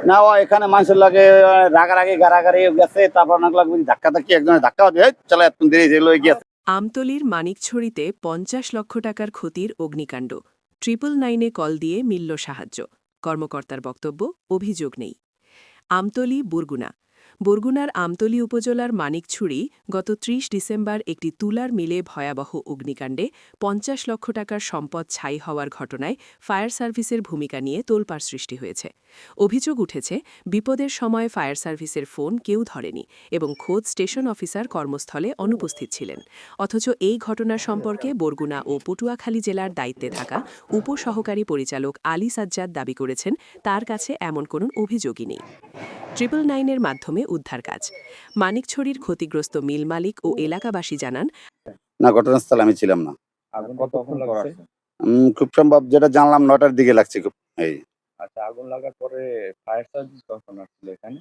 না ও এখানে মানুষের লাগে রাগারাগি গাড়াগাড়ি গেছে, তারপর অনেক লাগবে ধাক্কা ধাক্কি, একজনের ধাক্কা দিয়ে চলো এত দেরি যেগুলো গিয়েছে। আমতলীর মানিকছড়িতে ৫০ লক্ষ টাকার ক্ষতির অগ্নিকাণ্ড। 999-এ কল দিয়ে মিলল সাহায্য। কর্মকর্তার বক্তব্য, অভিযোগ নেই। আমতলী বরগুনা। বরগুনার আমতলী উপজেলার মানিকছড়ি গত ৩০ ডিসেম্বর একটি তুলার মিলে ভয়াবহ অগ্নিকাণ্ডে ৫০ লক্ষ টাকার সম্পদ ছাই হওয়ার ঘটনায় ফায়ার সার্ভিসের ভূমিকা নিয়ে তোলপাড় সৃষ্টি হয়েছে। অভিযোগ উঠেছে, বিপদের সময় ফায়ার সার্ভিসের ফোন কেউ ধরেনি এবং খোদ স্টেশন অফিসার কর্মস্থলে অনুপস্থিত ছিলেন। অথচ এই ঘটনার সম্পর্কে বরগুনা ও পটুয়াখালী জেলার দায়িত্বে থাকা উপসহকারী পরিচালক আলী সাজ্জাদ দাবি করেছেন, তার কাছে এমন কোনো অভিযোগই নেই। 999-এর মাধ্যমে উদ্ধার কাজ। মানিকছড়ির ক্ষতিগ্রস্ত মিল মালিক ও এলাকাবাসী জানান, না, ঘটনাস্থলে আমি ছিলাম না। আগুন কতক্ষণ লাগছে? খুব সম্ভব যেটা জানলাম 9টার দিকে লাগছে খুব। এই আচ্ছা, আগুন লাগার পরে ফায়ার সার্ভিস কখন আসছিল এখানে?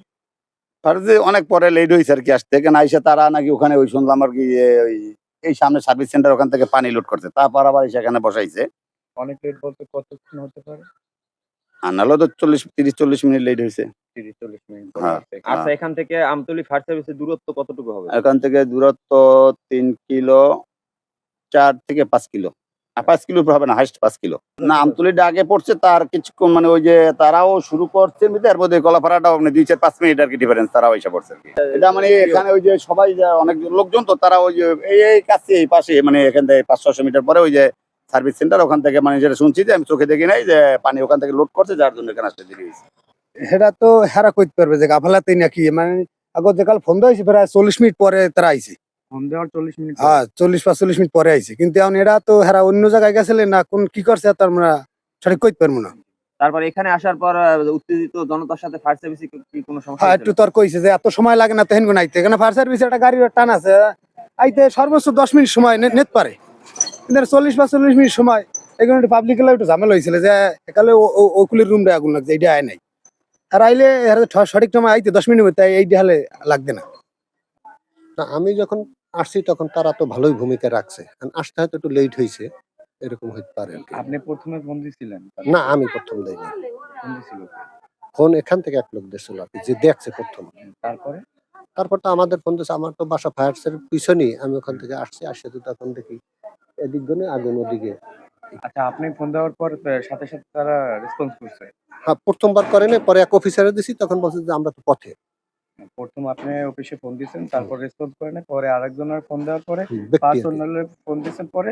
ফার্জে অনেক পরে লেট হয়েছে আর কি আসতে, এখানে আইসা তারা নাকি ওখানে ওই শুনলাম আর কি ওই এই সামনে সার্ভিস সেন্টার ওখান থেকে পানি লোড করছে, তারপর আবার সেখানে বসাইছে। অনেক লেট বলতে কতক্ষণ হতে পারে? আর নাহলে তো 30-40 মিনিট লেট হয়েছে। 30-40 মিনিট। হ্যাঁ। আচ্ছা, এখান থেকে আমতলী ফায়ার সার্ভিসের দূরত্ব কতটুকু হবে? এখান থেকে দূরত্ব 3 কিলো, 4 থেকে 5 কিলো। 5 কিলো হবে না, হাইস্ট 5 কিলো। না, আমতলীটা আগে পড়ছে, তার কিছুক্ষণ মানে ওই যে তারাও শুরু করছে এর মধ্যে কলাপাড়াটাও মানে 2-4-5 মিনিট আর কি ডিফারেন্স, তারাও এসে পড়ছে আর কি। এটা মানে এখানে ওই যে সবাই অনেক লোকজন, তো তারা ওই যে এই কাছে এই পাশে মানে এখান থেকে 500-600 মিটার পরে ওই যে সার্ভিস সেন্টার, ওখান থেকে মানে যেটা শুনছি যে আমি চোখে দেখি নাই যে পানি ওখান থেকে লোড করছে, যার জন্য এখানে আসতে দেরি হয়েছে। সেটা তো হেরা কইতে পারবে যে গাফালাতেই নাকি, মানে আগত যে কাল ফোন দিয়েছি প্রায় 40 মিনিট পরে তারা আইছে। ফোন দেওয়ার 40 মিনিট? হ্যাঁ, 40-45 মিনিট পরে আইছে, কিন্তু এখন এরা তো হেরা অন্য জায়গায় গেছিলেন না, কোন কি করছে তার আমরা সঠিক কইতে পারবো না। তারপর এখানে আসার পর উত্তেজিত জনতার সাথে ফায়ার সার্ভিসে কি কোনো সমস্যা হ্যাঁ, হয়েছিল? একটু তর্ক হইছে যে এত সময় লাগে না তেহেন কোন আইতে, এখানে ফায়ার সার্ভিস একটা গাড়ির টান আছে, আইতে সর্বোচ্চ 10 মিনিট সময় নেট পারে, কিন্তু 40 মিনিট সময়। এখানে একটু পাবলিক একটু ঝামেলা হয়েছিল যে একালে ওকুলির রুম রে আগুন লাগছে, এইটা আয় নাই। আর আইলে সঠিক সময় আইতে 10 মিনিট হইতে এইটা হলে লাগবে না। না, আমি যখন আসছি তখন তারা তো ভালোই ভূমিকা রাখছে, আসতে হয়তো একটু লেট হয়েছে, এরকম হতে পারে আর কি। আপনি প্রথমে ফোন দিছিলেন? না, আমি প্রথম দেইনি। ফোন দিছিল কে? ফোন এখান থেকে এক লোক দিয়েছিল আর কি, যে দেখছে প্রথম। তারপরে? তারপর তো আমাদের ফোন দিয়েছে, আমার তো বাসা ফায়ার সার্ভিস পিছনেই, আমি ওখান থেকে আসছে তো তখন দেখি এদিক জন্য আগুন ওদিকে। আচ্ছা, আপনি ফোন দেওয়ার পর সাথে সাথে তারা রেসপন্স করছে? হ্যাঁ, প্রথমবার করে নাই, পরে এক অফিসারে দিছি, তখন বলছে যে আমরা তো পথে। প্রথম আপনি অফিসে ফোন দিয়েছেন, তারপর রেসপন্স করে নাই, পরে আরেকজনের ফোন দেওয়ার পরে ব্যক্তি আর কি। পার্সোনালের ফোন দিয়েছেন, পরে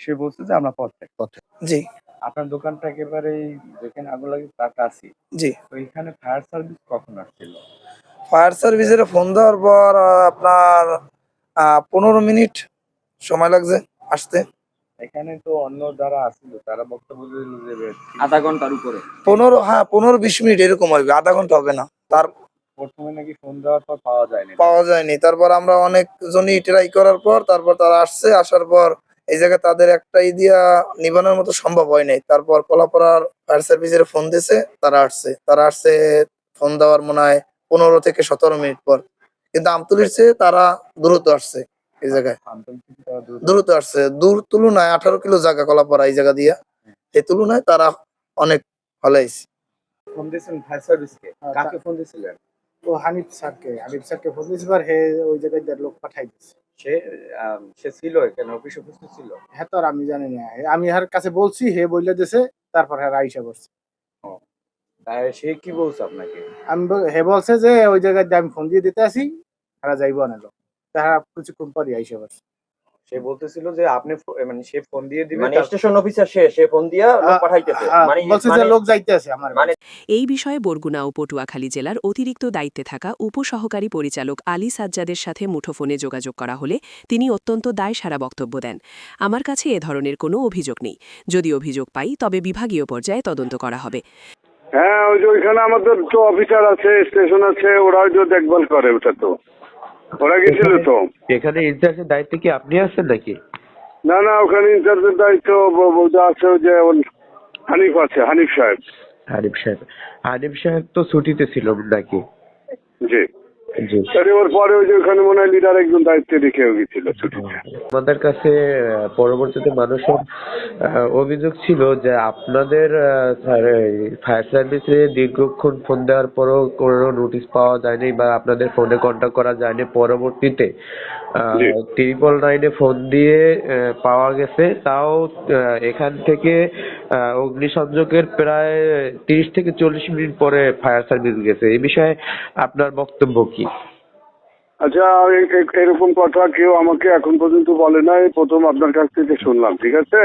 সে বলছে যে আমরা পথে। জি আপনার দোকানটা একেবারেই যেখানে আগুন লাগে তার কাছেই। জি তো এখানে ফায়ার সার্ভিস কখন আসছিল? ফায়ার সার্ভিসের ফোন দেওয়ার পর আপনার 15 মিনিট সময় লাগছে আসতে। এখানে তো অন্য যারা আসছিল তারা বক্তব্য দিল যে আধা ঘন্টার উপরে। 15-20 মিনিট এরকম হবে, আধা ঘন্টা হবে না। তার প্রথমে নাকি ফোন দেওয়ার পর পাওয়া যায়নি। পাওয়া যায়নি, তারপর আমরা অনেকজনই ট্রাই করার পর তারপর তারা আসছে, আসার পর এই জায়গায় তাদের একটাই দিয়া নিবানোর মতো সম্ভব হয় নাই। তারপর কলাপাড়ার ফায়ার সার্ভিসের ফোন দিয়েছে, তারা আসছে ফোন দেওয়ার মনে হয় 15 থেকে 17 মিনিট পর। কিন্তু আমতলির চেয়ে তারা দ্রুত আসছে এই জায়গায়, দ্রুত আসছে। দূর তুলনায় 18 কিলো জায়গা কলাপাড়া এই জায়গা দিয়া, এই তুলনায় তারা অনেক ভালো আইছে। ফোন দিয়েছেন ফায়ার সার্ভিসকে? কাকে ফোন দিয়েছিলেন? ও হানিফ স্যারকে ফোন দিয়েছি, হে ওই জায়গায় লোক পাঠাই দিচ্ছে। সে ছিল এখানে অফিসে উপস্থিত ছিল? হ্যাঁ, তো আর আমি জানি না, আমি হার কাছে বলছি, হে বইলে দিছে, তারপর হ্যাঁ আইসা বসছে। তাই সে কি বলছে আপনাকে? হে বলছে যে ওই জায়গায় আমি ফোন দিয়ে দিতে আসি, তারা যাইব না, তারা কিছুক্ষণ পরই আইসা বসছে। সে বলতেছিল যে আপনি মানে সে ফোন দিয়ে দিবে, মানে স্টেশন অফিসার সে ফোন দিয়া লোক পাঠাইতেছে, বলছে যে লোক যাইতে আছে আমার। এই বিষয়ে বরগুনা ও পটুয়াখালী জেলার অতিরিক্ত দায়িত্বে থাকা উপসহকারী পরিচালক আলী সাজ্জাদের সাথে মুঠোফোনে যোগাযোগ করা হলে তিনি অত্যন্ত দায়সারা বক্তব্য দেন। আমার কাছে এ ধরনের কোনো অভিযোগ নেই। যদি অভিযোগ পাই তবে বিভাগীয় পর্যায়ে তদন্ত করা হবে। হ্যাঁ, ওই যে ওইখানে আমাদের তো অফিসার আছে, স্টেশন আছে, ওরা হয়তো দেখভাল করে, ওটা তো ওরা গেছিল তো। এখানে ইনচার্জের দায়িত্বে কি আপনি আছেন নাকি? না না, ওখানে ইনচার্জের দায়িত্ব আছে ওই যে হানিফ আছে, হানিফ সাহেব। হানিফ সাহেব তো ছুটিতে ছিল নাকি? জি। জি। তাহলে ওর পরে ওই যে ওখানে মনে হয় লিডার একজন দায়িত্বে রেখেও গেছিল ছুটিতে। আমাদের কাছে পরবর্তীতে মানুষের অভিযোগ ছিল যে আপনাদের ফায়ার সার্ভিসে দীর্ঘক্ষণ ফোন দেওয়ার পরও কোনো নোটিশ পাওয়া যায়নি বা আপনাদের ফোনে কন্ট্যাক্ট করা যায়নি। পরবর্তীতে জি। 999-এ ফোন দিয়ে পাওয়া গেছে, তাও এখান থেকে অগ্নিসংযোগের প্রায় 30 থেকে 40 মিনিট পরে ফায়ার সার্ভিস গেছে। এই বিষয়ে আপনার বক্তব্য কি? আচ্ছা, এরকম কথা কেউ আমাকে এখন পর্যন্ত বলে নাই, প্রথম আপনার কাছ থেকে শুনলাম। ঠিক আছে,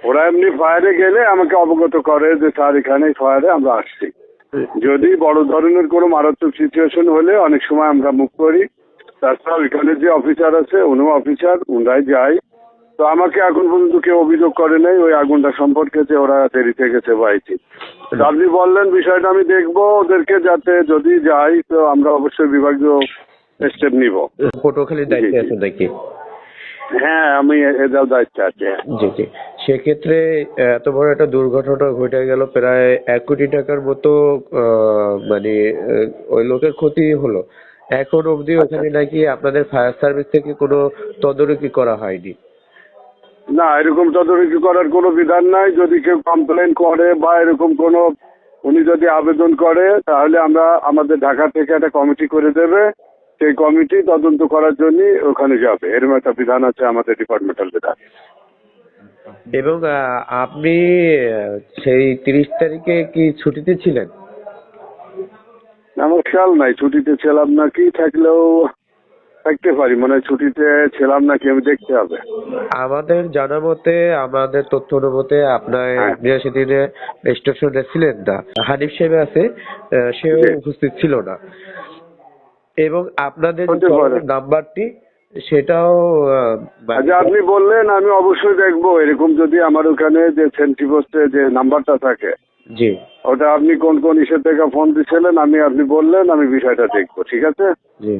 ওরা এমনি ফায়ারে গেলে আমাকে অবগত করে যে স্যার এখানে ফায়ারে আমরা আসছি। যদি বড় ধরনের কোনো মারাত্মক সিচুয়েশন হলে অনেক সময় আমরা মুভ করি। তাছাড়া ওইখানে যে অফিসার আছে উনিও অফিসার, উনারাই যায়। তো আমাকে এখন পর্যন্ত কেউ অভিযোগ করে নাই ওই আগুনটা সম্পর্কে যে ওরা দেরিতে গেছে বাইতে। তো আপনি বললেন বিষয়টা আমি দেখবো ওদেরকে, যাতে যদি যাই তো আমরা অবশ্যই বিভাগীয় স্টেপ নিব। পটুয়াখালীর দায়িত্বে আছে নাকি? হ্যাঁ, আমি এদের দায়িত্বে আছি। জি জি। সেক্ষেত্রে এত বড় একটা দুর্ঘটনা ঘটে গেল, প্রায় 1 কোটি টাকার মতো মানে ওই লোকের ক্ষতি হলো। এখন অবধি ওখানে নাকি আপনাদের ফায়ার সার্ভিস থেকে কোনো তদারকি করা হয়নি। না, এরকম তদারকি করার কোনো বিধান নাই। যদি কেউ কমপ্লেন করে বা এরকম কোনো উনি যদি আবেদন করে তাহলে আমরা আমাদের ঢাকা থেকে একটা কমিটি করে দেবে, সেই কমিটি তদন্ত করার জন্য ওখানে যাবে। এরকম একটা বিধান আছে আমাদের ডিপার্টমেন্টাল বিধান। এবং আপনি সেই 30 তারিখে কি ছুটিতে ছিলেন? আমার খেয়াল নাই ছুটিতে ছিলাম নাকি, থাকলেও থাকতে পারি, মানে ছুটিতে ছিলাম নাকি আমি দেখতে হবে। আমাদের জানা মতে, আমাদের তথ্য অনুমতে আপনার সেদিনে স্টেশনে ছিলেন না। হানিফ সাহেব আছে, সেও জি। উপস্থিত ছিল না। এবং আপনাদের হতে পারে। নাম্বারটি সেটাও আচ্ছা, আপনি বললেন আমি অবশ্যই দেখবো। এরকম যদি আমার ওখানে যে সেন্ট্রি পোস্টে যে নাম্বারটা থাকে জি ওটা আপনি কোন কোন ইস্যু থেকে ফোন দিচ্ছিলেন আপনি বললেন, আমি বিষয়টা দেখবো। ঠিক আছে। জি।